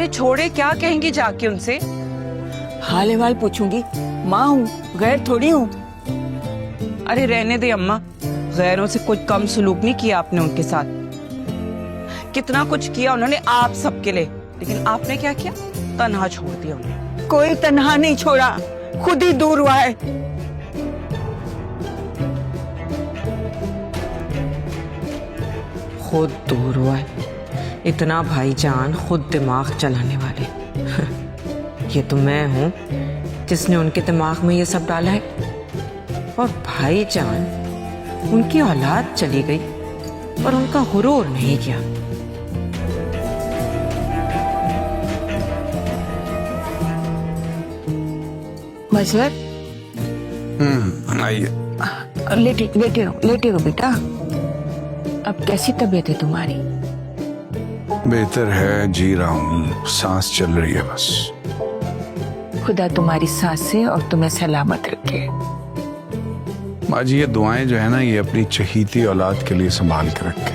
अरे छोड़े, क्या कहेंगी जाके उनसे? हाल अहवाल पूछूंगी, माँ हूँ, गैर थोड़ी हूँ। अरे रहने दे अम्मा, गैरों से कुछ कम सुलूक नहीं किया आपने उनके साथ। कितना कुछ किया उन्होंने आप सबके लिए, लेकिन आपने क्या किया? तन्हा छोड़ दिया उन्हें। कोई तन्हा नहीं छोड़ा, खुद ही दूर हुआ है। खुद दूर हुआ है? इतना भाईजान, खुद दिमाग चलाने वाले। ये तो मैं हूं जिसने उनके दिमाग में ये सब डाला है। और भाईजान, उनकी औलाद चली गई पर उनका गुरूर नहीं किया। मजहर, आइए। लेटे हो बेटा। अब कैसी तबीयत है तुम्हारी? बेहतर है, जी रहा हूँ, सांस चल रही है बस। खुदा तुम्हारी सांसें और तुम्हें सलामत रखे। माँ जी, ये दुआएं जो है ना, ये अपनी चहीती औलाद के लिए संभाल के रखे।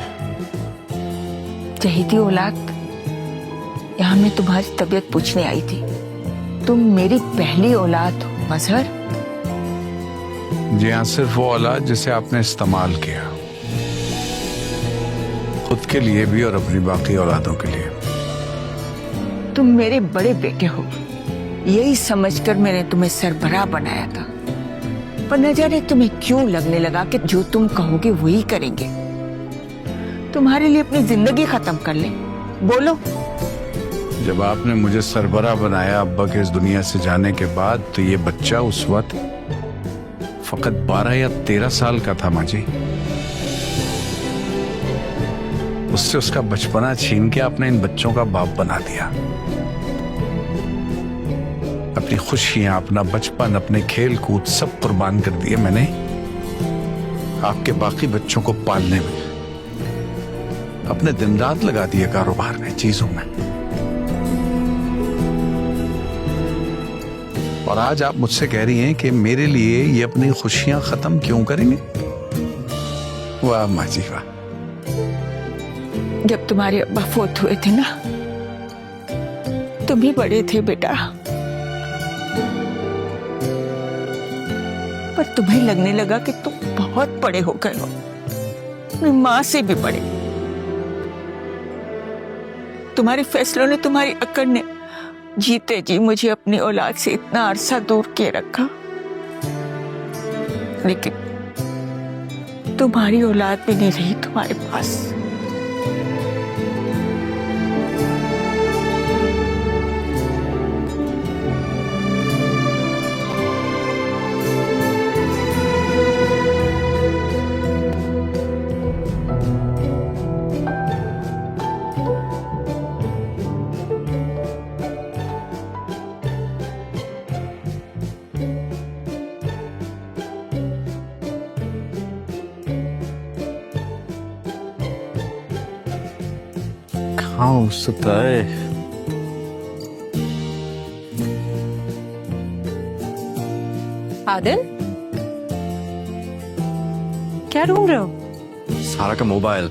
चहीती औलाद? यहाँ मैं तुम्हारी तबीयत पूछने आई थी। तुम मेरी पहली औलाद हो मजहर। जी हाँ, सिर्फ वो औलाद जिसे आपने इस्तेमाल किया, खुद के लिए भी और अपनी बाकी औलादों के लिए। तुम मेरे बड़े बेटे हो, यही समझकर मैंने तुम्हें सरबराह बनाया था। पर न जाने तुम्हें क्यों लगने लगा कि जो तुम कहोगे वही करेंगे। तुम्हारे लिए अपनी जिंदगी खत्म कर ले। बोलो। जब आपने मुझे सरबराह बनाया अब्बा के इस दुनिया से जाने के बाद, तो ये बच्चा उस वक्त फकत 12 या 13 साल का था माँ जी। उससे उसका बचपना छीन के आपने इन बच्चों का बाप बना दिया। अपनी खुशियां, अपना बचपन, अपने खेल कूद सब कुर्बान कर दिए मैंने आपके बाकी बच्चों को पालने में। अपने दिन रात लगा दिए कारोबार में, चीजों में। और आज आप मुझसे कह रही हैं कि मेरे लिए ये अपनी खुशियां खत्म क्यों करेंगे? वाह माँ जी वाह। जब तुम्हारे अब्बा फोत हुए थे ना, तुम भी बड़े थे बेटा। पर तुम्हें लगने लगा कि तुम बहुत बड़े हो गए हो, अपनी माँ से भी बड़े। तुम्हारे फैसलों ने, तुम्हारी अकड़ ने जीते जी मुझे अपनी औलाद से इतना अरसा दूर किए रखा। लेकिन तुम्हारी औलाद भी नहीं रही तुम्हारे पास। हाँ सुता है। आदिल, क्या ढूंढ रहे हो? सारा का मोबाइल।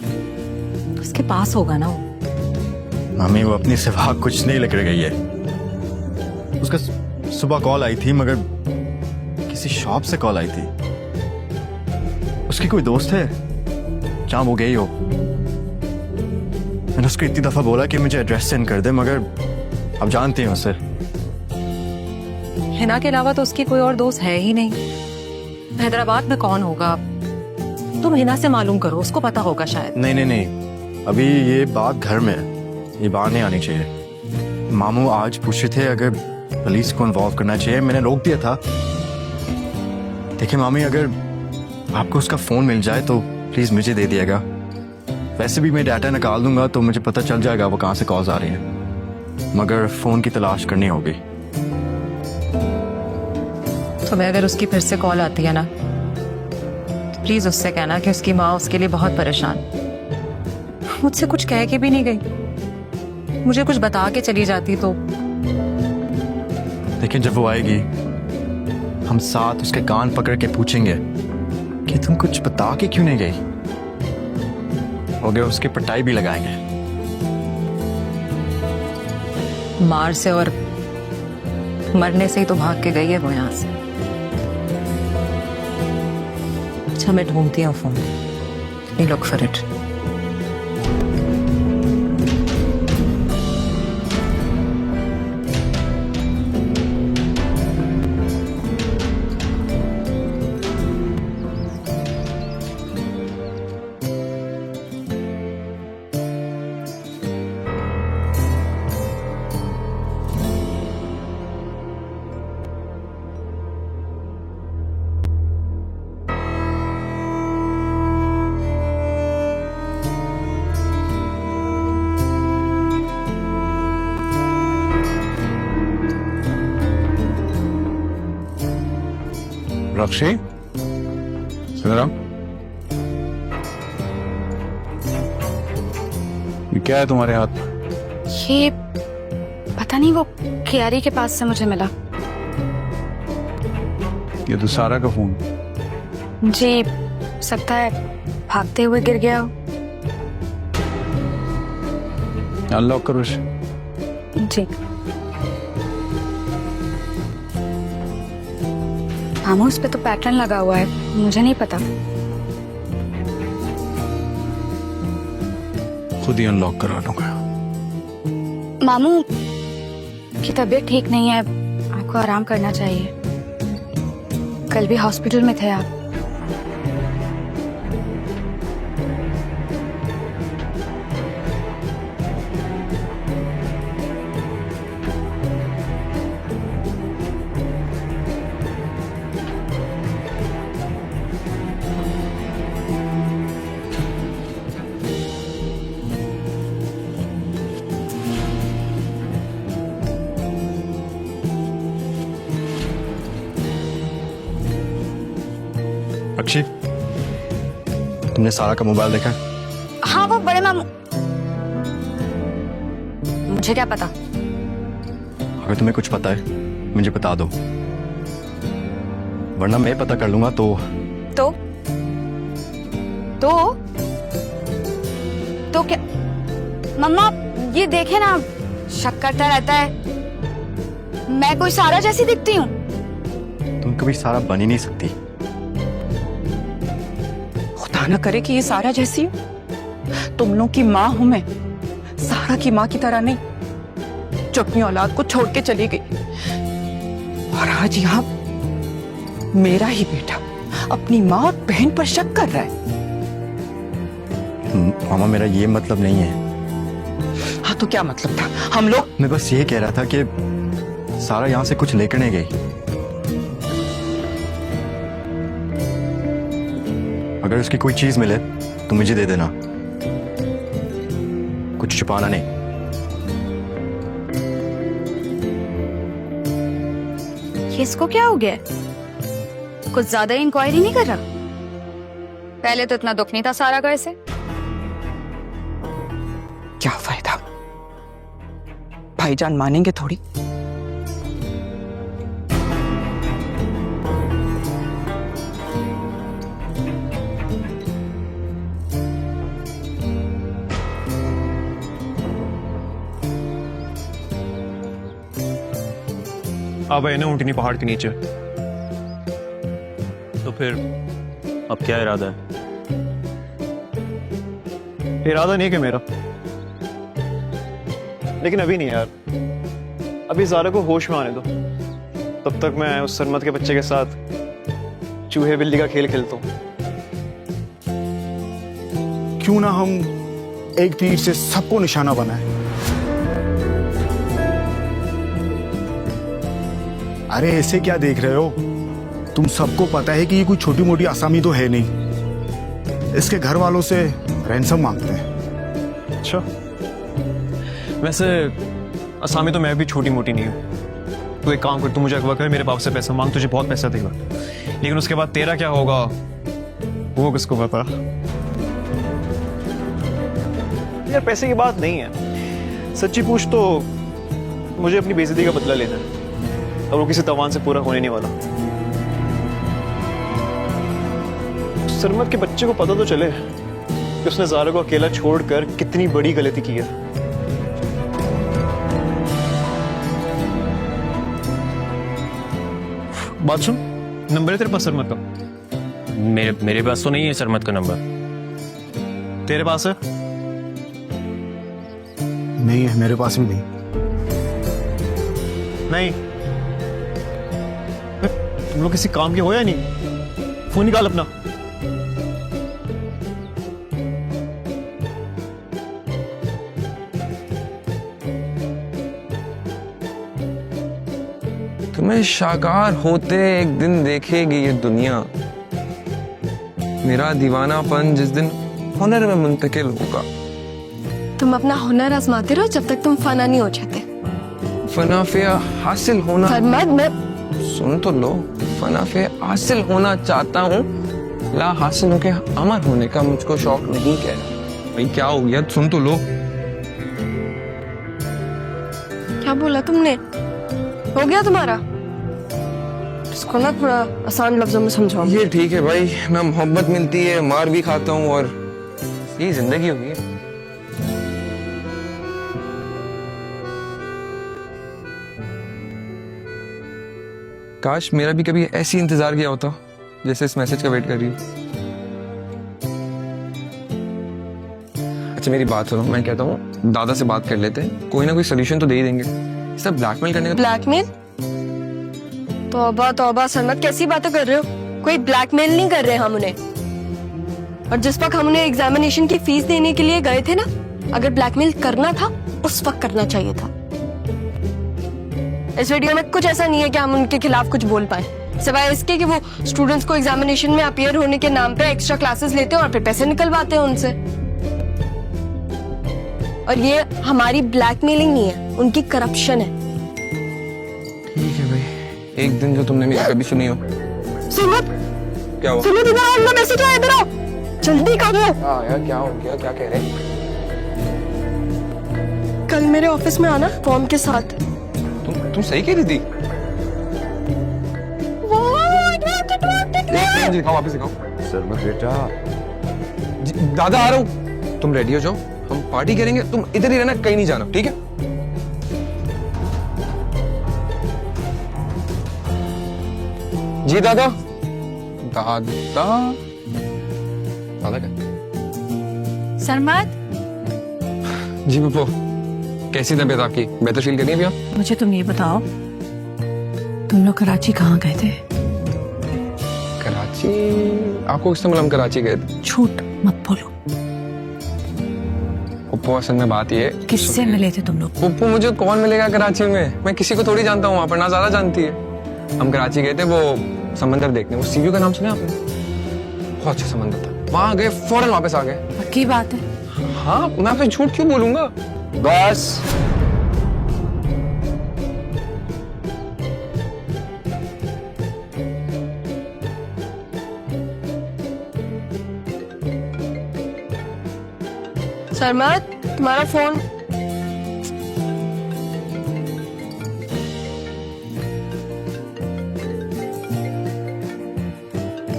उसके पास होगा ना वो। मम्मी, वो अपनी सिवा कुछ नहीं लेकर गई है। उसका सुबह कॉल आई थी, मगर किसी शॉप से कॉल आई थी। उसकी कोई दोस्त है जहां वो गई हो। मैंने उसको इतनी दफा बोला कि मुझे एड्रेस सेंड कर दे, मगर अब जानती हैं उसे। हिना के अलावा तो उसकी कोई और दोस्त है ही नहीं। हैदराबाद में कौन होगा? तुम हिना से मालूम करो, उसको पता होगा शायद। नहीं नहीं नहीं, अभी ये बात घर में है, ये बाहर नहीं आनी चाहिए। मामू आज पूछ रहे थे अगर पुलिस को इन्वॉल्व करना चाहिए, मैंने रोक दिया था। देखिए मामी, अगर आपको उसका फोन मिल जाए तो प्लीज मुझे दे दिएगा। वैसे भी मैं डाटा निकाल दूंगा तो मुझे पता चल जाएगा वो कहाँ से कॉल्स आ रही हैं, मगर फोन की तलाश करनी होगी। तुम्हें अगर उसकी फिर से कॉल आती है ना, तो प्लीज उससे कहना कि उसकी माँ उसके लिए बहुत परेशान। मुझसे कुछ कह के भी नहीं गई, मुझे कुछ बता के चली जाती तो। लेकिन जब वो आएगी, हम साथ उसके कान पकड़ के पूछेंगे कि तुम कुछ बता के क्यों नहीं गई, और उसकी पिटाई भी लगाएंगे। मार से और मरने से ही तो भाग के गई है वो यहाँ से। अच्छा मैं ढूंढती हूँ phone. You look for it. Rakshi Sundaram, ये क्या है तुम्हारे हाथ में? ये पता नहीं, वो कियारी के पास से मुझे मिला। ये तो सारा का फोन। जी सकता है भागते हुए गिर गया हो। अनलॉक करो इसे। जी मामू, उस पे तो पैटर्न लगा हुआ है, मुझे नहीं पता। खुद ही अनलॉक करा लूंगा। मामू की तबीयत ठीक नहीं है, आपको आराम करना चाहिए। कल भी हॉस्पिटल में थे आप। अक्षी, तुमने सारा का मोबाइल देखा? हाँ वो बड़े मामू, मुझे क्या पता। अगर तुम्हें कुछ पता है मुझे बता दो, वरना मैं पता कर लूंगा। तो तो क्या मम्मा, ये देखे ना, शक करता रहता है। मैं कोई सारा जैसी दिखती हूँ? तुम कभी सारा बन ही नहीं सकती। खुदा ना करे कि ये सारा जैसी हो। तुम लोग की माँ हूं मैं, सारा की माँ की तरह नहीं जो अपनी औलाद को छोड़ के चली गई। और आज यहाँ मेरा ही बेटा अपनी माँ और बहन पर शक कर रहा है। मामा, मेरा ये मतलब नहीं है। हाँ तो क्या मतलब था? हम लोग मैं बस ये कह रहा था कि सारा यहाँ से कुछ लेकर नहीं गई। अगर उसकी कोई चीज मिले तो मुझे दे देना, कुछ छुपाना नहीं। ये इसको क्या हो गया? कुछ ज्यादा इंक्वायरी नहीं कर रहा? पहले तो इतना दुख नहीं था सारा का इसे। क्या फायदा, भाईजान मानेंगे थोड़ी। आप आए ना ऊंटनी पहाड़ के नीचे, तो फिर अब क्या इरादा है? इरादा नहीं है कि मेरा, लेकिन अभी नहीं यार। अभी ज़ारा को होश में आने दो, तब तक मैं उस सरमत के बच्चे के साथ चूहे बिल्ली का खेल खेलता हूँ। क्यों ना हम एक तीर से सबको निशाना बनाए। अरे ऐसे क्या देख रहे हो? तुम सबको पता है कि ये कोई छोटी मोटी आसामी तो है नहीं। इसके घर वालों से रैंसम मांगते हैं। अच्छा, वैसे असामी तो मैं भी छोटी मोटी नहीं हूँ। तू एक काम कर, तू मुझे अगवा कर, मेरे बाप से पैसा मांग, तुझे बहुत पैसा देगा। लेकिन उसके बाद तेरा क्या होगा वो किसको पता। यार पैसे की बात नहीं है, सच्ची पूछ तो मुझे अपनी बेइज्जती का बदला लेना है, और वो किसी तवान से पूरा होने नहीं वाला। सरमत के बच्चे को पता तो चले कि उसने ज़ारा को अकेला छोड़कर कितनी बड़ी गलती की है। बात सुन, नंबर है तेरे पास सरमत का? मेरे पास तो नहीं है सरमत का नंबर। तेरे पास है? नहीं है, मेरे पास भी नहीं। नहीं। तुम लोग किसी काम के हो या नहीं? फोन निकाल अपना। तुम्हें शाकार होते एक दिन देखेगी ये दुनिया। मेरा दीवानापन जिस दिन हुनर में मुंतकिल होगा। तुम अपना हुनर आजमाते रहो जब तक तुम फना नहीं हो जाते। फनाफिया हासिल होना। फरमाद मैं सुन तो लो, फनाफिया हासिल होना चाहता हूँ, ला हासिल होके अमर होने का मुझको शौक नहीं कह रहा। भाई क्या हो गया, सुन तो लो। क्या बोला तुमने? हो गया तुम्हारा? इसको ना थोड़ा आसान लफ्जों में समझाओ। ये ठीक है भाई, ना मोहब्बत मिलती है, मार भी खाता हूँ, और ये जिंदगी होगी। काश मेरा भी कभी ऐसी इंतजार किया होता जैसे इस मैसेज का वेट कर रही हूँ। अच्छा मेरी बात सुनो, मैं कहता हूँ दादा से बात कर लेते हैं, कोई ना कोई सोल्यूशन तो दे ही देंगे। सब ब्लैकमेल करने का ब्लैकमेल? तौबा तौबा सरमत, कैसी बातें कर रहे हो? कोई ब्लैकमेल नहीं कर रहे हम उन्हें। और जिस वक्त हम उन्हें एग्जामिनेशन की फीस देने के लिए गए थे ना, अगर ब्लैकमेल करना था उस वक्त करना चाहिए था। इस वीडियो में कुछ ऐसा नहीं है कि हम उनके खिलाफ कुछ बोल पाए, सिवाय इसके कि वो स्टूडेंट्स को एग्जामिनेशन में अपीयर होने के नाम पे एक्स्ट्रा क्लासेस लेते हैं और फिर पैसे निकलवाते हैं उनसे। और ये हमारी ब्लैकमेलिंग नहीं है, उनकी करप्शन है। ठीक है भाई, एक दिन जो तुमने मेरी कभी सुनी हो। सुमत, क्या हुआ? सुमत इधर आओ, उनका मैसेज आया, इधर आओ जल्दी करो। यार क्या हो गया, क्या कह रहे हैं? कल मेरे ऑफिस में आना फॉर्म के साथ। तुम सही कह रही थी। दिखाओ, वापस दिखाओ। सरमत बेटा, दादा आ रहा हूँ, तुम रेडी हो जाओ, हम पार्टी करेंगे, तुम इधर ही रहना, कहीं नहीं जाना, ठीक है? जी दादा। दादा दादा क्या? सरमत, जी पप्पू, कैसी तबीयत आपकी? बेहतर फील करनी है भैया? मुझे तुम ये बताओ, तुम लोग कराची कहाँ गए थे? कराची? आपको किसने बोला हम कराची गए थे? झूठ मत बोलो। पप्पू असल में बात ये, किससे मिले थे तुम लोग? पप्पू मुझे कौन मिलेगा कराची में, मैं किसी को थोड़ी जानता हूँ वहाँ पर, ना ज्यादा जानती है। हम कराची गए थे वो समंदर देखने, वो सीयू का नाम सुना आपने? बहुत अच्छा समंदर था, वहां गए फौरन वापस आ गए। पक्की बात है? हाँ, मैं आपसे झूठ क्यों बोलूंगा? बस सरमत, तुम्हारा फोन।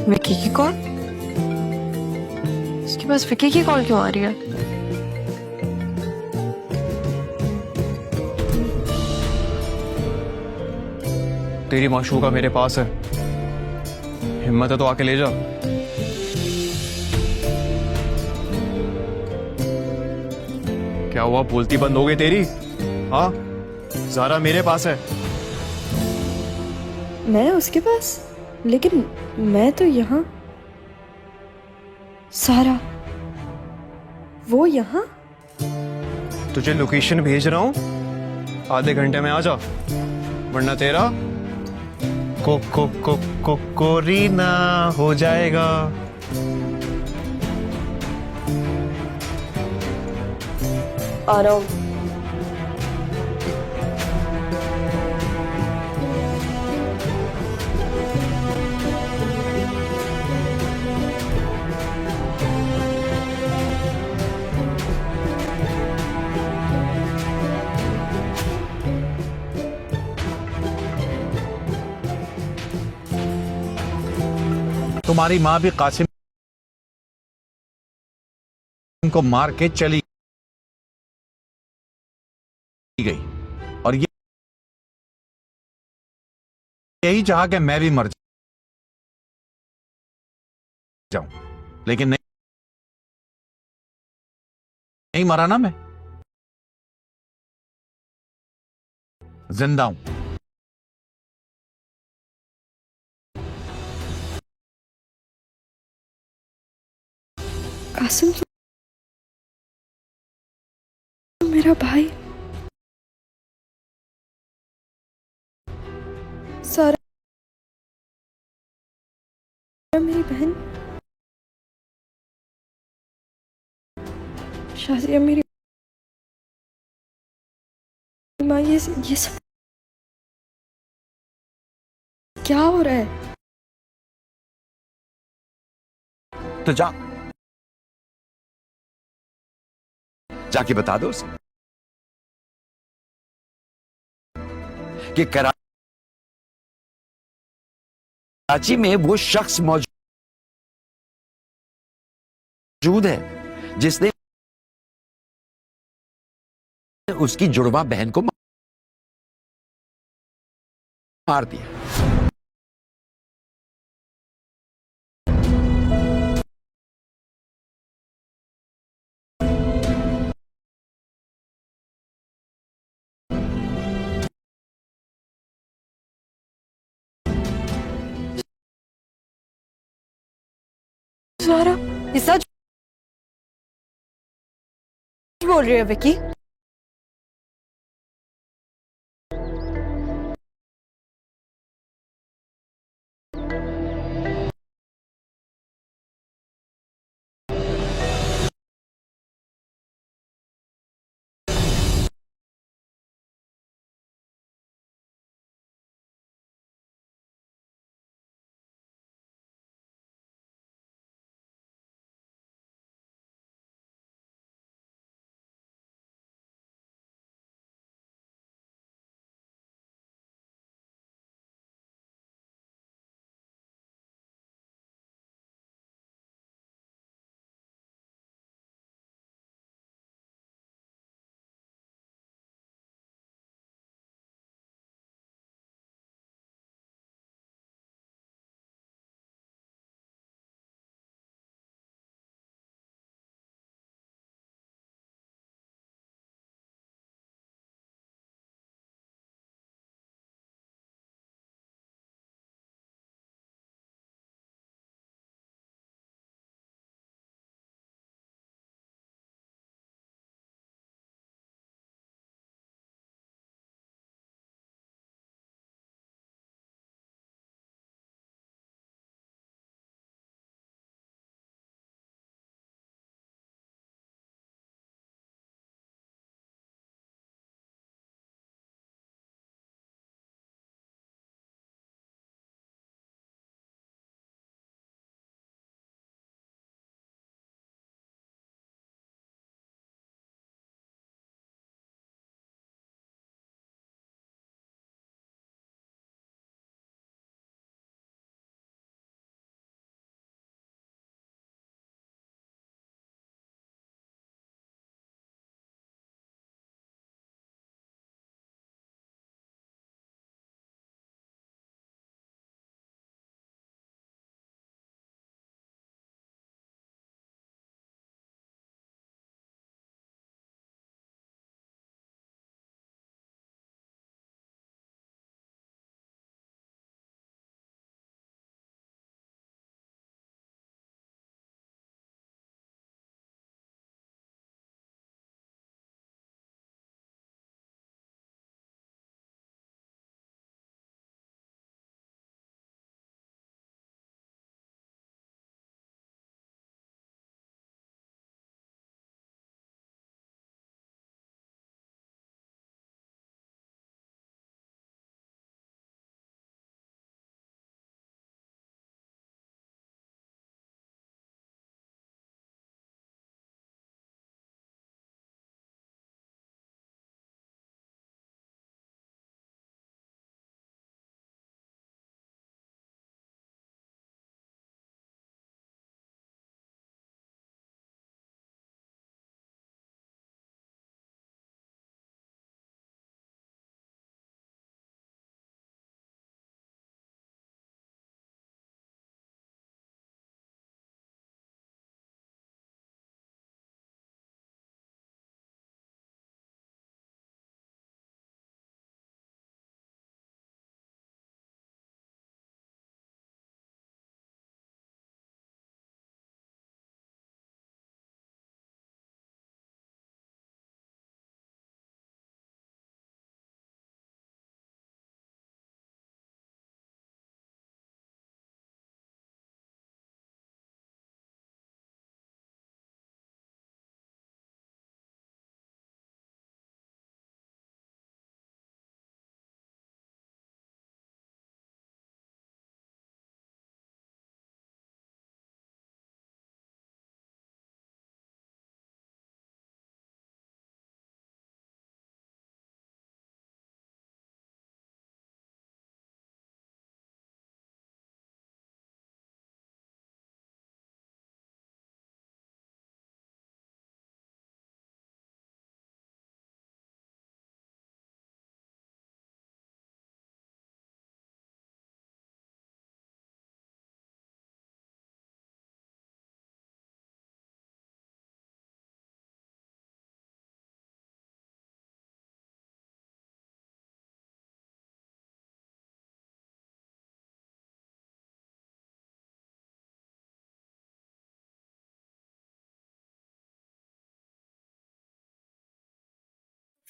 विक्की की कॉल? इसके पास विक्की की कॉल क्यों आ रही है? तेरी माशूका मेरे पास है, हिम्मत है तो आके ले जा। क्या हुआ, बोलती बंद हो गई तेरी? हाँ, ज़ारा मेरे पास है। मैं उसके पास? लेकिन मैं तो यहाँ। सारा, वो यहाँ? तुझे लोकेशन भेज रहा हूँ, आधे घंटे में आ जा, वरना तेरा कोरीना हो जाएगा। आ रहा हूँ। तुम्हारी माँ भी कासिम को मार के चली गई, और ये यही चाहा कि मैं भी मर जाऊं, लेकिन नहीं, नहीं मरा ना, मैं जिंदा हूं। कासिम तो मेरा भाई, सारा मेरी बहन, शाजिया मेरी माँ, ये सब क्या हो रहा है? तो जाके बता दो उसे कि कराची में वो शख्स मौजूद है जिसने उसकी जुड़वा बहन को मार दिया। सारा ये सच बोल रही है विकी?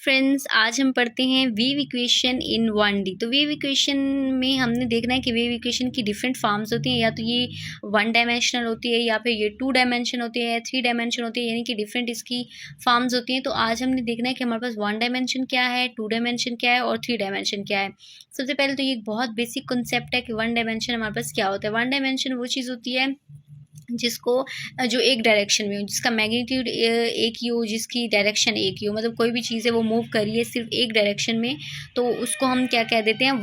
फ्रेंड्स, आज हम पढ़ते हैं वेव इक्वेशन इन 1D। तो वेव इक्वेशन में हमने देखना है कि वेव इक्वेशन की डिफरेंट फॉर्म्स होती हैं, या तो ये 1 डायमेंशनल होती है, या फिर ये 2 डायमेंशन होती है, या 3 डायमेंशन होती है, यानी कि डिफरेंट इसकी फॉर्म्स होती हैं। तो आज हमने देखना है कि हमारे पास 1 डायमेंशन क्या है, 2 डायमेंशन क्या है और 3 डायमेंशन क्या है। सबसे पहले तो ये एक बहुत बेसिक कॉन्सेप्ट है कि 1 डायमेंशन हमारे पास क्या होता है। 1 डायमेंशन वो चीज़ होती है जिसको जो एक डायरेक्शन में हो, जिसका मैग्नीट्यूड एक ही हो, जिसकी डायरेक्शन एक ही हो, मतलब कोई भी चीज़ है वो मूव कर रही है सिर्फ एक डायरेक्शन में, तो उसको हम क्या कह देते हैं,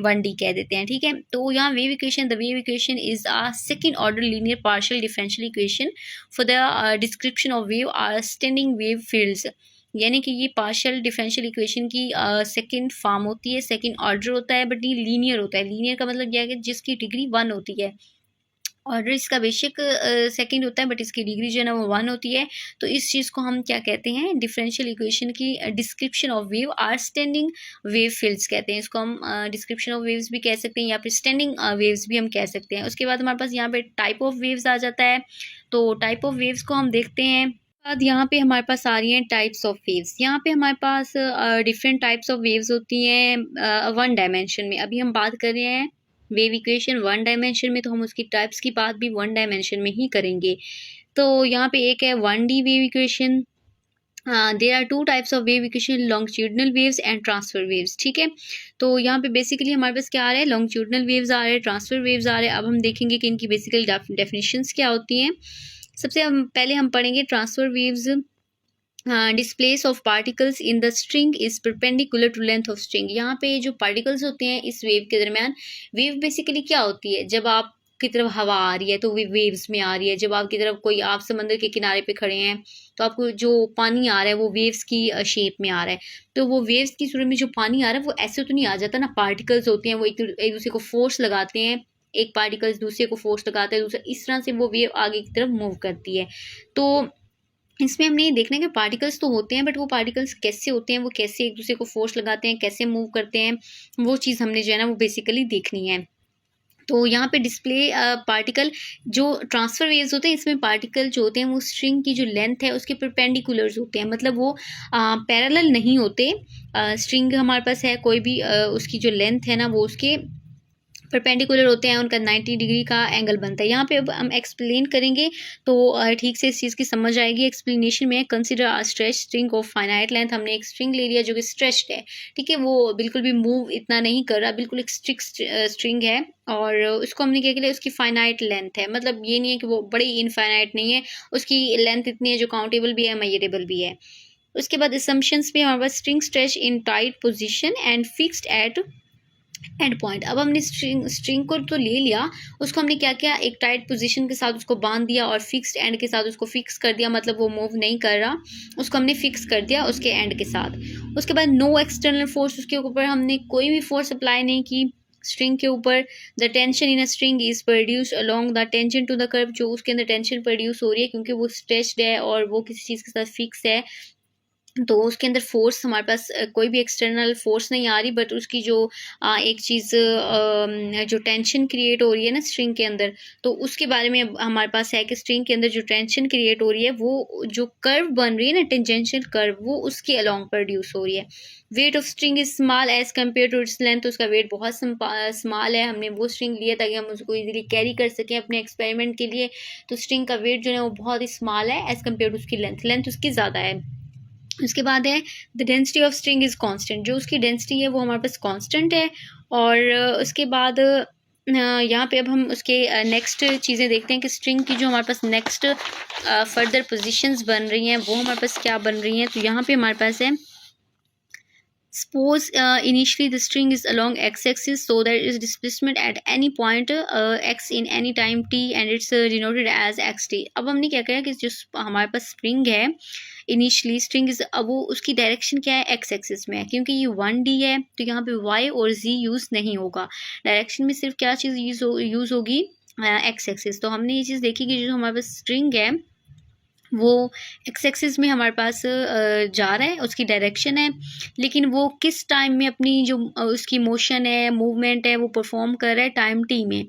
1D कह देते हैं। ठीक है, तो यहाँ wave equation, the wave equation is a second order linear partial differential equation for the description of wave or standing wave fields. यानी कि ये पार्शियल डिफरेंशियल इक्वेशन की सेकंड फॉर्म होती है, सेकंड ऑर्डर होता है, बट ये लीनियर होता है। लीनियर का मतलब यह है कि जिसकी डिग्री 1 होती है। ऑर्डर इसका बेसिक सेकंड होता है, बट इसकी डिग्री जो है ना वो 1 होती है। तो इस चीज़ को हम क्या कहते हैं, डिफरेंशियल इक्वेशन की description of wave or standing wave fields कहते हैं। इसको हम डिस्क्रिप्शन ऑफ वेव्स भी कह सकते हैं, या फिर स्टैंडिंग वेव्स भी हम कह सकते हैं। उसके बाद हमारे पास यहाँ पे टाइप ऑफ वेव्स आ जाता है। तो टाइप ऑफ वेव्स को हम देखते हैं। बाद यहाँ पे हमारे पास आ रही हैं टाइप्स ऑफ वेव्स। यहाँ पे हमारे पास डिफरेंट टाइप्स ऑफ वेव्स होती हैं 1 डायमेंशन में। अभी हम बात कर रहे हैं वेव इक्वेशन 1 डायमेंशन में, तो हम उसकी टाइप्स की बात भी 1 डायमेंशन में ही करेंगे। तो यहाँ पे एक है 1D wave equation. There are 2 types of wave equation, longitudinal waves and transfer waves. ठीक है, तो यहाँ पे बेसिकली हमारे पास क्या आ रहा है, लॉन्गिट्यूडनल वेव्स आ रहे हैं, ट्रांसफर वेव्स आ रहे हैं। अब हम देखेंगे कि इनकी बेसिकली डेफिनेशंस क्या होती हैं। सबसे पहले हम पढ़ेंगे transfer waves. Displace of particles in the string is perpendicular to length of string. यहाँ पे जो पार्टिकल्स होते हैं इस वेव के दरमियान, वेव बेसिकली क्या होती है, जब आप की तरफ हवा आ रही है तो वो वेव्स में आ रही है। जब आपकी तरफ कोई, आप समंदर के किनारे पे खड़े हैं तो आपको जो पानी आ रहा है वो वेव्स की शेप में आ रहा है। तो वो वेव्स की सूरत में जो पानी आ रहा है वो ऐसे तो नहीं आ जाता ना, पार्टिकल्स होते हैं वो एक दूसरे को फोर्स लगाते हैं, एक पार्टिकल्स दूसरे को फोर्स लगाता है, दूसरा, इस तरह से वो वेव आगे की तरफ मूव करती है। तो इसमें हमने ये देखना है कि पार्टिकल्स तो होते हैं, बट वो पार्टिकल्स कैसे होते हैं, वो कैसे एक दूसरे को फोर्स लगाते हैं, कैसे मूव करते हैं, वो चीज़ हमने जो है ना वो बेसिकली देखनी है। तो यहाँ पे डिस्प्ले पार्टिकल, जो ट्रांसफर वेव्स होते हैं इसमें पार्टिकल जो होते हैं वो स्ट्रिंग की जो लेंथ है उसके परपेंडिकुलर्स होते हैं, मतलब वो पैरेलल नहीं होते। स्ट्रिंग हमारे पास है कोई भी, उसकी जो लेंथ है ना वो उसके परपेंडिकुलर होते हैं, उनका 90 डिग्री का एंगल बनता है। यहाँ पे अब हम एक्सप्लेन करेंगे तो ठीक से इस चीज़ की समझ आएगी। एक्सप्लेनेशन में consider a stretch string of finite length. हमने एक स्ट्रिंग ले लिया जो कि स्ट्रेच्ड है, ठीक है, वो बिल्कुल भी मूव इतना नहीं कर रहा, बिल्कुल एक स्ट्रिक्ट स्ट्रिंग है, और उसको हमने क्या किया, उसकी फाइनाइट लेंथ है, मतलब ये नहीं है कि वो बड़ी इनफाइनाइट नहीं है, उसकी लेंथ इतनी है जो काउंटेबल भी है, मेजरेबल भी है। उसके बाद असम्पशंस में हमारे पास string stretch in tight position and fixed at end point. अब हमने स्ट्रिंग को तो ले लिया, उसको हमने क्या किया, एक टाइट पोजीशन के साथ उसको बांध दिया और फिक्स्ड एंड के साथ उसको फिक्स कर दिया, मतलब वो मूव नहीं कर रहा, उसको हमने फिक्स कर दिया उसके एंड के साथ। उसके बाद नो एक्सटर्नल फोर्स, उसके ऊपर हमने कोई भी फोर्स अप्लाई नहीं की स्ट्रिंग के ऊपर। The tension in a string is produce along the tension to the curve, जो उसके अंदर टेंशन प्रोड्यूस हो रही है क्योंकि वो स्ट्रेच्ड है और वो किसी चीज़ के साथ फिक्स है, तो उसके अंदर फोर्स, हमारे पास कोई भी एक्सटर्नल फोर्स नहीं आ रही, बट उसकी जो एक चीज़ जो टेंशन क्रिएट हो रही है ना स्ट्रिंग के अंदर, तो उसके बारे में हमारे पास है कि स्ट्रिंग के अंदर जो टेंशन क्रिएट हो रही है वो जो कर्व बन रही है ना, टेंजेंशियल कर्व, वो उसके अलोंग प्रोड्यूस हो रही है। Weight of string is small as compare to its length, उसका वेट बहुत स्मॉल है। हमने वो स्ट्रिंग लिया ताकि हम उसको इजीली कैरी कर सकें अपने एक्सपेरिमेंट के लिए, तो स्ट्रिंग का वेट जो है वो बहुत ही स्मॉल है एज कम्पेयर टू उसकी लेंथ उसकी ज़्यादा है। उसके बाद है the density of string is constant, जो उसकी डेंसिटी है वो हमारे पास कांस्टेंट है। और उसके बाद यहाँ पे अब हम उसके नेक्स्ट चीज़ें देखते हैं कि स्ट्रिंग की जो हमारे पास नेक्स्ट फर्दर पोजीशंस बन रही हैं वो हमारे पास क्या बन रही हैं। तो यहाँ पे हमारे पास है, suppose initially the string is along x-axis, so there is displacement at any point x in any time t and it's denoted as xt। अब हमने क्या किया कि जो हमारे पास स्ट्रिंग है, इनिशियली स्ट्रिंग इज, अब वो उसकी डायरेक्शन क्या है, एक्स एक्सिस में है, क्योंकि ये 1D है तो यहाँ पे y और z यूज़ नहीं होगा, डायरेक्शन में सिर्फ क्या चीज़ यूज़ होगी, एक्स एक्सिस। तो हमने ये चीज़ देखी कि जो हमारे पास स्ट्रिंग है वो एक्स एक्सिस में हमारे पास जा रहा है, उसकी डायरेक्शन है, लेकिन वो किस टाइम में अपनी जो उसकी मोशन है, मूवमेंट है, वो परफॉर्म कर रहा है टाइम t में।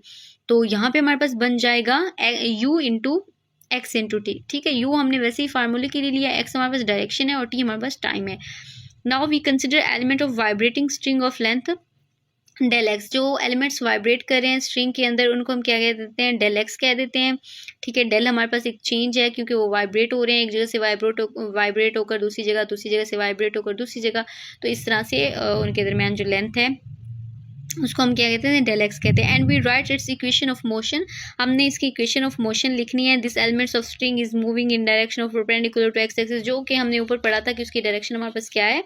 तो यहाँ पे हमारे पास बन जाएगा u into x into T, ठीक है। यू हमने वैसे ही फार्मूले के लिए लिया, एक्स हमारे पास डायरेक्शन है और टी हमारे पास टाइम है। Now we consider element of vibrating string of length del x. जो एलिमेंट्स वाइब्रेट कर रहे हैं स्ट्रिंग के अंदर उनको हम क्या कह देते हैं, डेल एक्स कह देते हैं, ठीक है। डेल हमारे पास एक चेंज है क्योंकि वो वाइब्रेट हो रहे हैं, एक जगह से वाइब्रेट होकर दूसरी जगह से वाइब्रेट होकर दूसरी जगह, तो इस तरह से उनके दरमियान जो लेंथ है उसको हम क्या कहते हैं, डेल एक्स कहते हैं। And we write its equation of motion, हमने इसकी इक्वेशन ऑफ मोशन लिखनी है। This elements of string is moving in direction of perpendicular to x axis, जो कि हमने ऊपर पढ़ा था कि उसकी डायरेक्शन हमारे पास क्या है,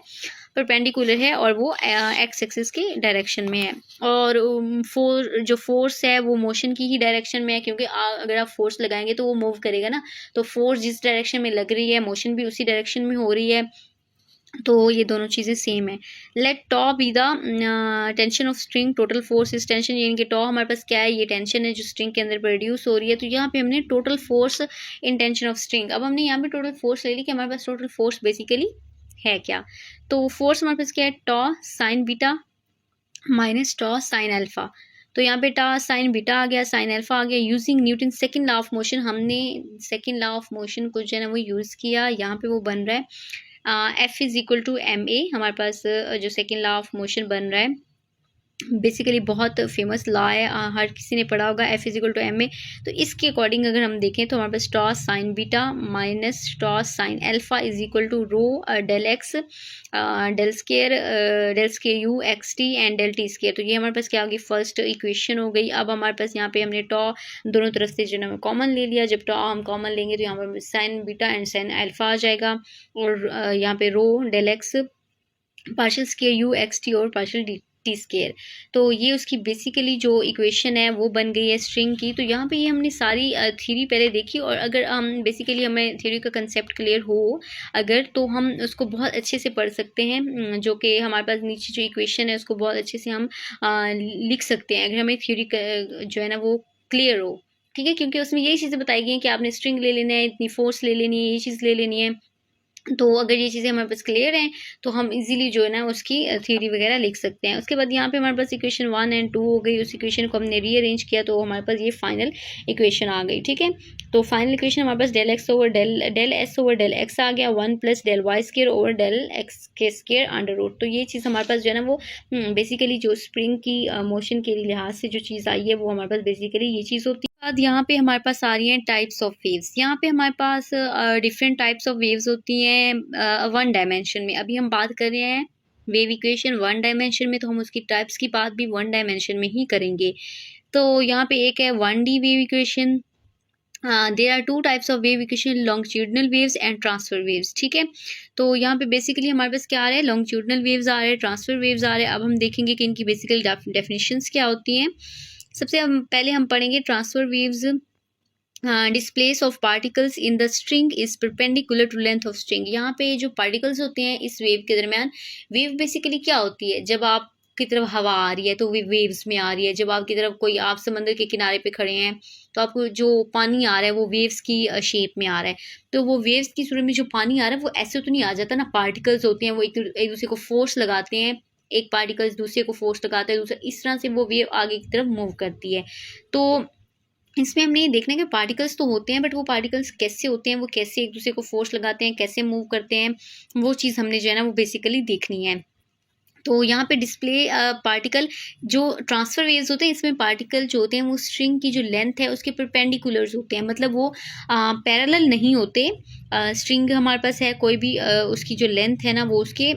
परपेंडिकुलर है और वो एक्स एक्सिस की डायरेक्शन में है। और जो फोर्स है वो मोशन की ही डायरेक्शन में है, क्योंकि अगर आप फोर्स लगाएंगे तो वो मूव करेगा ना, तो फोर्स जिस डायरेक्शन में लग रही है मोशन भी उसी डायरेक्शन में हो रही है, तो ये दोनों चीज़ें सेम है। Let tau be the tension of string, total force is tension, यानी कि टॉ हमारे पास क्या है, ये टेंशन है जो स्ट्रिंग के अंदर प्रोड्यूस हो रही है। तो यहाँ पे हमने total force in tension of string, अब हमने यहाँ पे टोटल फोर्स ले ली कि हमारे पास टोटल फोर्स बेसिकली है क्या। तो फोर्स हमारे पास क्या है, टॉ sine beta minus tau sine alpha. तो यहाँ पे टॉ साइन बीटा आ गया, साइन अल्फा आ गया। Using Newton second law of motion, हमने सेकंड लॉ ऑफ मोशन को जो है ना वो यूज़ किया, यहाँ पे वो बन रहा है F is equal to M A. हमारे पास जो सेकेंड लॉ ऑफ मोशन बन रहा है बेसिकली बहुत फेमस लॉ है, हर किसी ने पढ़ा होगा, F is equal to M A. तो इसके अकॉर्डिंग अगर हम देखें तो हमारे पास tau sine beta minus tau sine alpha is equal to rho del X del square U X T and del T square. तो ये हमारे पास क्या होगी, फर्स्ट इक्वेशन हो गई। अब हमारे पास यहाँ पे हमने टॉ दोनों तरफ से जो है कॉमन ले लिया, जब टॉ हम कॉमन लेंगे तो यहाँ पर sine beta and sine alpha आ जाएगा, और यहाँ पे rho del X partial square U X T और पार्शियल टी स्केयर। तो ये उसकी बेसिकली जो इक्वेशन है वो बन गई है स्ट्रिंग की। तो यहाँ पे ये हमने सारी थ्योरी पहले देखी, और अगर हम बेसिकली हमें थ्योरी का कंसेप्ट क्लियर हो अगर, तो हम उसको बहुत अच्छे से पढ़ सकते हैं, जो कि हमारे पास नीचे जो इक्वेशन है उसको बहुत अच्छे से हम लिख सकते हैं अगर हमें थ्योरी जो है ना वो क्लियर हो, ठीक है। क्योंकि उसमें यही चीज़ें बताई गई हैं कि आपने स्ट्रिंग ले लेना है, इतनी फोर्स ले लेनी है, ये चीज़ ले लेनी है। तो अगर ये चीज़ें हमारे पास क्लियर हैं तो हम इजीली जो है ना उसकी थ्योरी वगैरह लिख सकते हैं। उसके बाद यहाँ पे हमारे पास इक्वेशन 1 एंड 2 हो गई, उस इक्वेशन को हमने रीअरेंज किया तो हमारे पास ये फाइनल इक्वेशन आ गई, ठीक है। तो फाइनल इक्वेशन हमारे पास del X over del S over del X आ गया, 1 plus del Y square over del X के स्केयर अंडर रूट। तो ये चीज़ हमारे पास जो है ना वो बेसिकली जो स्प्रिंग की मोशन के लिहाज से जो चीज़ आई है वो हमारे पास बेसिकली ये चीज़ होती है। बाद यहाँ पे हमारे पास आ रही हैं टाइप्स ऑफ वेव्स। यहाँ पे हमारे पास डिफरेंट टाइप्स ऑफ वेव्स होती हैं वन डायमेंशन में। अभी हम बात कर रहे हैं वेव इक्वेशन वन डायमेंशन में, तो हम उसकी टाइप्स की बात भी वन डायमेंशन में ही करेंगे। तो यहाँ पे एक है 1D wave equation, there are 2 types of wave equation, longitudinal waves and transfer waves, ठीक है। तो यहाँ पे बेसिकली हमारे पास क्या आ रहा है, लॉन्गिट्यूडनल वेव्स आ रहे हैं, ट्रांसफर वेव्स आ रहे हैं। अब हम देखेंगे कि इनकी बेसिकल डेफिनेशंस क्या होती हैं। सबसे पहले हम पढ़ेंगे transfer waves. Displace of particles in the string is perpendicular to length of string. यहाँ पे जो पार्टिकल्स होते हैं इस वेव के दरमियान, वेव बेसिकली क्या होती है, जब आप की तरफ हवा आ रही है तो वे वेव्स में आ रही है, जब आपकी तरफ कोई आप समंदर के किनारे पे खड़े हैं तो आपको जो पानी आ रहा है वो वेव्स की शेप में आ रहा है। तो वो वेव्स की सूरत में जो पानी आ रहा है वो ऐसे तो नहीं आ जाता ना, पार्टिकल्स होते हैं वो एक दूसरे को फोर्स लगाते हैं, एक पार्टिकल्स दूसरे को फोर्स लगाता है, दूसरा, इस तरह से वो वेव आगे की तरफ मूव करती है। तो इसमें हमने ये देखना है कि पार्टिकल्स तो होते हैं, बट वो पार्टिकल्स कैसे होते हैं, वो कैसे एक दूसरे को फोर्स लगाते हैं, कैसे मूव करते हैं, वो चीज़ हमने जो है ना वो बेसिकली देखनी है। तो यहाँ पे डिस्प्ले पार्टिकल जो ट्रांसफर वेव्स होते हैं, इसमें पार्टिकल जो होते हैं वो स्ट्रिंग की जो लेंथ है उसके परपेंडिकुलर्स होते हैं, मतलब वो पैरेलल नहीं होते। स्ट्रिंग हमारे पास है कोई भी, उसकी जो लेंथ है ना वो उसके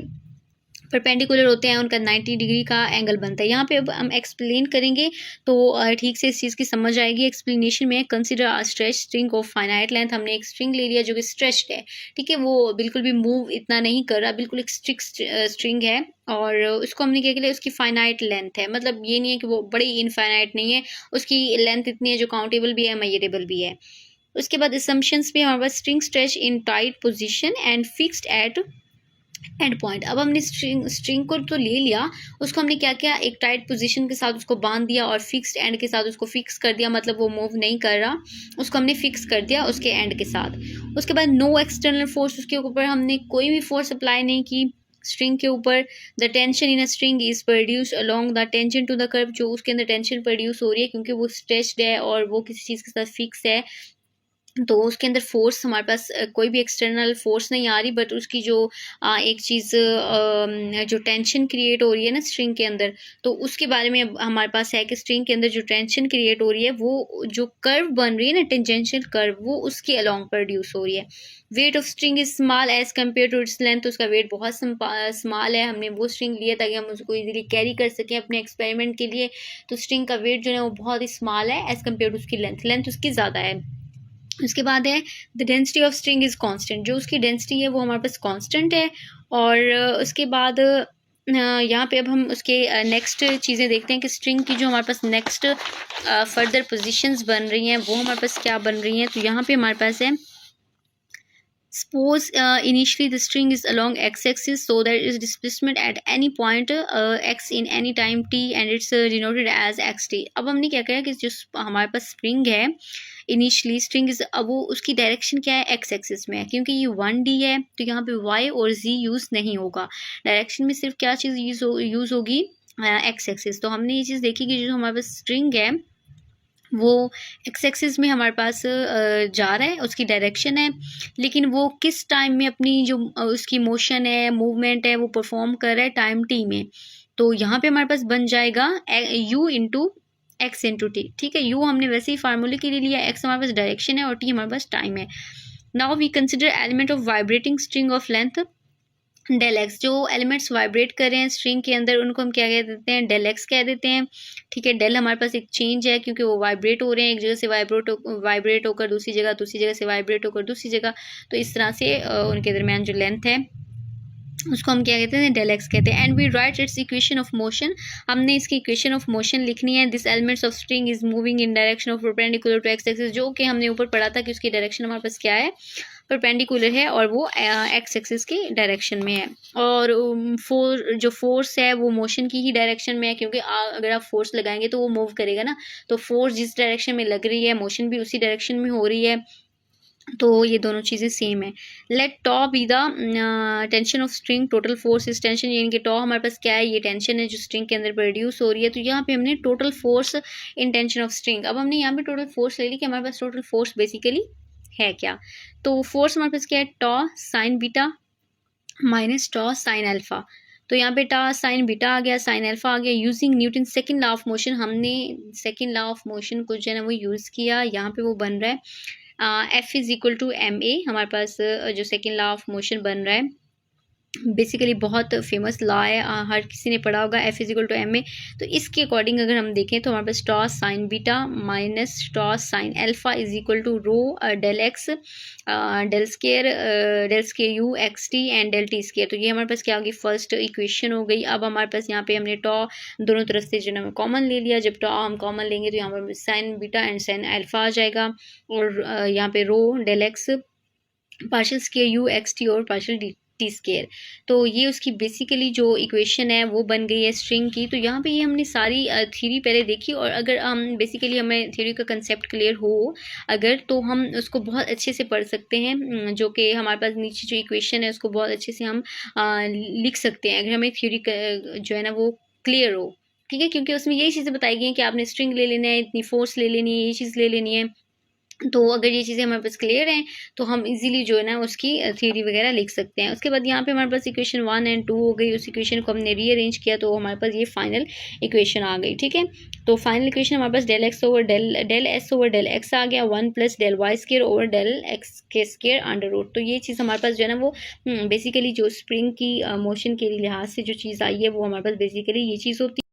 परपेंडिकुलर होते हैं, उनका 90 डिग्री का एंगल बनता है। यहाँ पे अब हम एक्सप्लेन करेंगे तो ठीक से इस चीज़ की समझ आएगी। एक्सप्लेनेशन में consider a stretch string of finite length, हमने एक स्ट्रिंग ले लिया जो कि स्ट्रेच्ड है, ठीक है, वो बिल्कुल भी मूव इतना नहीं कर रहा, बिल्कुल एक स्ट्रिक्ट स्ट्रिंग है, और उसको हमने क्या किया, उसकी फाइनाइट लेंथ है, मतलब ये नहीं है कि वो बड़ी इनफाइनाइट नहीं है, उसकी लेंथ इतनी है जो काउंटेबल भी है, मेजरेबल भी है। उसके बाद असम्पशंस में हमारे पास string stretch in tight position and fixed at end point. अब हमने स्ट्रिंग को तो ले लिया, उसको हमने क्या किया, एक टाइट पोजीशन के साथ उसको बांध दिया और फिक्स्ड एंड के साथ उसको फिक्स कर दिया, मतलब वो मूव नहीं कर रहा, उसको हमने फिक्स कर दिया उसके एंड के साथ। उसके बाद नो एक्सटर्नल फोर्स, उसके ऊपर हमने कोई भी फोर्स अप्लाई नहीं की स्ट्रिंग के ऊपर। The tension in a string is produce along the tension to the curve, जो उसके अंदर टेंशन प्रोड्यूस हो रही है क्योंकि वो स्ट्रेच्ड है और वो किसी चीज़ के साथ फिक्स है, तो उसके अंदर फोर्स हमारे पास कोई भी एक्सटर्नल फोर्स नहीं आ रही, बट उसकी जो एक चीज़ जो टेंशन क्रिएट हो रही है ना स्ट्रिंग के अंदर, तो उसके बारे में अब हमारे पास है कि स्ट्रिंग के अंदर जो टेंशन क्रिएट हो रही है वो जो कर्व बन रही है ना, टेंजेंशियल कर्व, वो उसके अलोंग प्रोड्यूस हो रही है। Weight of string is small as compare to its length, तो उसका वेट बहुत स्मॉल है। हमने वो स्ट्रिंग लिया ताकि हम उसको इजीली कैरी कर सकें अपने एक्सपेरिमेंट के लिए। तो स्ट्रिंग का वेट जो है वो बहुत ही स्मॉल है एज कम्पेयर टू उसकी लेंथ उसकी ज़्यादा है। उसके बाद है the density of string is constant, जो उसकी डेंसिटी है वो हमारे पास कांस्टेंट है। और उसके बाद यहाँ पे अब हम उसके नेक्स्ट चीज़ें देखते हैं कि स्ट्रिंग की जो हमारे पास नेक्स्ट फर्दर पोजीशंस बन रही हैं वो हमारे पास क्या बन रही हैं। तो यहाँ पे हमारे पास है suppose initially the string is along x-axis, so there is displacement at any point x in any time t and it's denoted as xt। अब हमने क्या किया कि जो हमारे पास स्ट्रिंग है इनिशियली स्ट्रिंग इज, अब वो उसकी डायरेक्शन क्या है, एक्स एक्सिस में है। क्योंकि ये 1D है तो यहाँ पे y और z यूज़ नहीं होगा, डायरेक्शन में सिर्फ क्या चीज़ यूज़ होगी, एक्स एक्सिस। तो हमने ये चीज़ देखी कि जो हमारे पास स्ट्रिंग है वो एक्स एक्सिस में हमारे पास जा रहा है, उसकी डायरेक्शन है, लेकिन वो किस टाइम में अपनी जो उसकी मोशन है, मूवमेंट है, वो परफॉर्म कर रहा है टाइम टी में। तो यहाँ पे हमारे पास बन जाएगा u into x into T. ठीक है, u हमने वैसे ही फार्मूले के लिए लिया, x हमारे पास डायरेक्शन है और t हमारे पास टाइम है। Now we consider element of vibrating string of length del x. जो एलिमेंट्स वाइब्रेट कर रहे हैं स्ट्रिंग के अंदर उनको हम क्या कह देते हैं, डेल एक्स कह देते हैं। ठीक है, डेल हमारे पास एक चेंज है क्योंकि वो वाइब्रेट हो रहे हैं, एक जगह से वाइब्रेट होकर दूसरी जगह से वाइब्रेट होकर दूसरी जगह। तो इस तरह से उनके दरमियान जो लेंथ है उसको हम क्या कहते हैं, डेल एक्स कहते हैं। And we write its equation of motion, हमने इसकी इक्वेशन ऑफ मोशन लिखनी है। This elements of string is moving in direction of perpendicular to x axis, जो कि हमने ऊपर पढ़ा था कि उसकी डायरेक्शन हमारे पास क्या है, परपेंडिकुलर है और वो एक्स एक्सिस की डायरेक्शन में है। और जो फोर्स है वो मोशन की ही डायरेक्शन में है, क्योंकि अगर आप फोर्स लगाएंगे तो वो मूव करेगा ना, तो फोर्स जिस डायरेक्शन में लग रही है मोशन भी उसी डायरेक्शन में हो रही है। तो ये दोनों चीज़ें सेम है। Let tau be the tension of string, total force is tension, यानी कि टॉ हमारे पास क्या है, ये टेंशन है जो स्ट्रिंग के अंदर प्रोड्यूस हो रही है। तो यहाँ पे हमने total force in tension of string, अब हमने यहाँ पे टोटल फोर्स ले ली कि हमारे पास टोटल फोर्स बेसिकली है क्या। तो फोर्स हमारे पास क्या है, टॉ sine beta minus tau sine alpha. तो यहाँ पे टॉ साइन बीटा आ गया, साइन अल्फा आ गया। Using Newton second law of motion, हमने सेकंड लॉ ऑफ मोशन को जो है ना वो यूज़ किया। यहाँ पे वो बन रहा है F is equal to ma, हमारे पास जो सेकेंड लॉ ऑफ मोशन बन रहा है बेसिकली बहुत फेमस लॉ है, हर किसी ने पढ़ा होगा, F is equal to ma। तो इसके अकॉर्डिंग अगर हम देखें तो हमारे पास tau sine beta minus tau sine alpha is equal to rho del X del square U X T and del T square. तो ये हमारे पास क्या होगी, फर्स्ट इक्वेशन हो गई। अब हमारे पास यहाँ पे हमने टॉ दोनों तरफ से जो है कॉमन ले लिया। जब टॉ हम कॉमन लेंगे तो यहाँ पर sine beta and sine alpha आ जाएगा, और यहाँ पे rho del X partial square U X T और पार्शियल टी स्केयर। तो ये उसकी बेसिकली जो इक्वेशन है वो बन गई है स्ट्रिंग की। तो यहाँ पे ये हमने सारी थ्योरी पहले देखी, और अगर हम बेसिकली हमें थ्योरी का कंसेप्ट क्लियर हो अगर, तो हम उसको बहुत अच्छे से पढ़ सकते हैं। जो कि हमारे पास नीचे जो इक्वेशन है उसको बहुत अच्छे से हम लिख सकते हैं अगर हमें थ्योरी जो है ना वो क्लियर हो। ठीक है, क्योंकि उसमें यही चीज़ें बताई गई हैं कि आपने स्ट्रिंग ले लेना है, इतनी फोर्स ले लेनी है, ये चीज़ ले लेनी है। तो अगर ये चीज़ें हमारे पास क्लियर हैं तो हम इजीली जो है ना उसकी थ्योरी वगैरह लिख सकते हैं। उसके बाद यहाँ पे हमारे पास इक्वेशन 1 और 2 हो गई, उस इक्वेशन को हमने रीअरेंज किया तो हमारे पास ये फाइनल इक्वेशन आ गई। ठीक है, तो फाइनल इक्वेशन हमारे पास del X over del S over del X आ गया, 1 plus del Y square over del X के स्केयर अंडर रूट। तो ये चीज़ हमारे पास जो है ना वो बेसिकली जो स्प्रिंग की मोशन के लिहाज से जो चीज़ आई है वो हमारे पास बेसिकली ये चीज़ होती है।